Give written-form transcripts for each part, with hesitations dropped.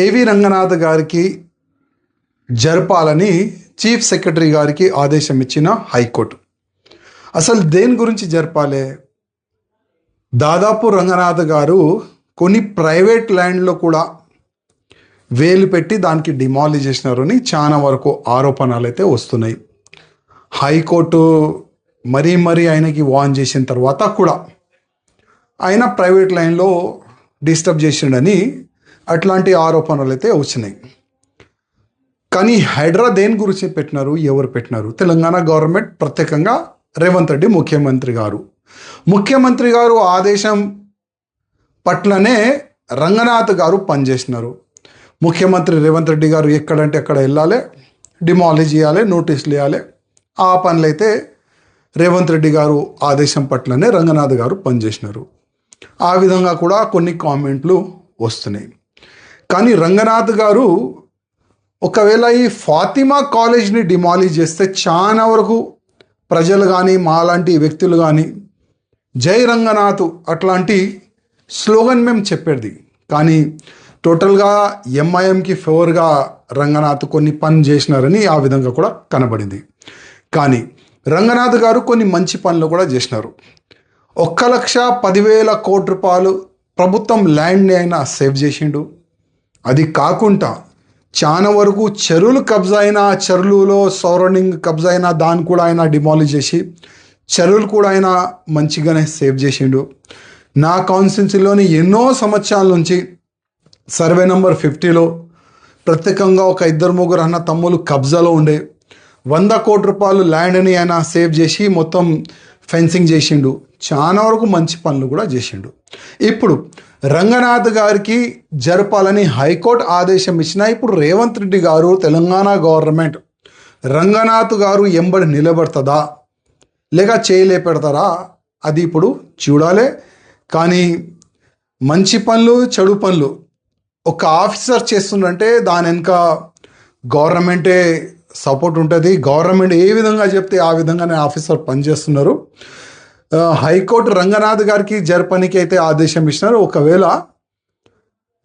ఏవి రంగనాథ్ గారికి జరపాలని చీఫ్ సెక్రటరీ గారికి ఆదేశం ఇచ్చిన హైకోర్టు. అసలు దేని గురించి జరపాలి? దాదాపు రంగనాథ్ గారు కొన్ని ప్రైవేట్ ల్యాండ్లో కూడా వేలు పెట్టి దానికి డిమాలిష్ చేసినారని చాలా వరకు ఆరోపణలు అయితే వస్తున్నాయి. హైకోర్టు మరీ ఆయనకి వార్న్ చేసిన తర్వాత కూడా ఆయన ప్రైవేట్ లైన్లో డిస్టర్బ్ చేసిండని అట్లాంటి ఆరోపణలు అయితే వచ్చినాయి. కానీ హైడ్రా దేని గురించి పెట్టినారు, ఎవరు పెట్టినారు? తెలంగాణ గవర్నమెంట్, ప్రత్యేకంగా రేవంత్ రెడ్డి ముఖ్యమంత్రి గారు ఆదేశం పట్లనే రంగనాథ్ గారు పనిచేసినారు. ముఖ్యమంత్రి రేవంత్ రెడ్డి గారు ఎక్కడంటే అక్కడ వెళ్ళాలి, డిమాలిష్ చేయాలి, నోటీసులు ఇవ్వాలి. ఆ పనులైతే రేవంత్ రెడ్డి గారు ఆదేశం పట్లనే రంగనాథ్ గారు పనిచేసినారు. ఆ విధంగా కూడా కొన్ని కామెంట్లు వస్తున్నాయి. కానీ రంగనాథ్ గారు ఒకవేళ ఈ ఫాతిమా కాలేజ్ని డిమాలిష్ చేస్తే చాలా వరకు ప్రజలు కానీ మాలాంటి వ్యక్తులు కానీ జై రంగనాథ్ అట్లాంటి స్లోగన్ మేము చెప్పేది. కానీ టోటల్గా ఎంఐఎంకి ఫేవర్గా రంగనాథ్ కొన్ని పని చేసినారని ఆ విధంగా కూడా కనబడింది. కానీ రంగనాథ్ గారు కొన్ని మంచి పనులు కూడా చేసినారు. 1,10,000 కోట్ల రూపాయలు ప్రభుత్వం ల్యాండ్ని అయినా సేవ్ చేసిండు. అది కాకుండా చాలా వరకు చెరువులు కబ్జా అయిన, చెరువులో సరౌండింగ్ కబ్జా అయినా దాన్ని కూడా ఆయన డిమాలిష్ చేసి చెరువులు కూడా ఆయన మంచిగానే సేవ్ చేసిండు. నా కాన్స్టిట్యున్సీలోని ఎన్నో సంవత్సరాల నుంచి సర్వే నెంబర్ 50లో ప్రత్యేకంగా ఒక 2-3 అన్న తమ్ములు కబ్జాలో ఉండే 100 కోట్ల రూపాయలు ల్యాండ్ని ఆయన సేవ్ చేసి మొత్తం ఫెన్సింగ్ చేసిండు. చాలా వరకు మంచి పనులు కూడా చేసిండు. ఇప్పుడు రంగనాథ్ గారికి జరపాలని హైకోర్టు ఆదేశం ఇచ్చినా ఇప్పుడు రేవంత్ రెడ్డి గారు, తెలంగాణ గవర్నమెంట్ రంగనాథ్ గారు ఎంబడి నిలబడుతుందా లేక చేయలేపెడతారా అది ఇప్పుడు చూడాలి. కానీ మంచి పనులు, చెడు పనులు ఒక ఆఫీసర్ చేస్తుందంటే దాని వెనుక గవర్నమెంటే సపోర్ట్ ఉంటుంది. గవర్నమెంట్ ఏ విధంగా చెప్తే ఆ విధంగానే ఆఫీసర్ పనిచేస్తున్నారు. హైకోర్టు రంగనాథ్ గారికి జరపనికి అయితే ఆదేశం ఇచ్చినారు. ఒకవేళ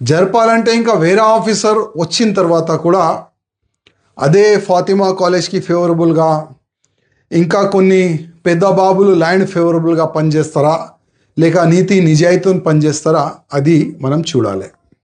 జరపాలంటే ఇంకా వేరే ఆఫీసర్ వచ్చిన తర్వాత కూడా అదే ఫాతిమా కాలేజ్కి ఫేవరబుల్గా ఇంకా కొన్ని పెద్ద బాబులు ల్యాండ్ ఫేవరబుల్గా పనిచేస్తారా లేక నీతి నిజాయితీని పనిచేస్తారా అది మనం చూడాలి.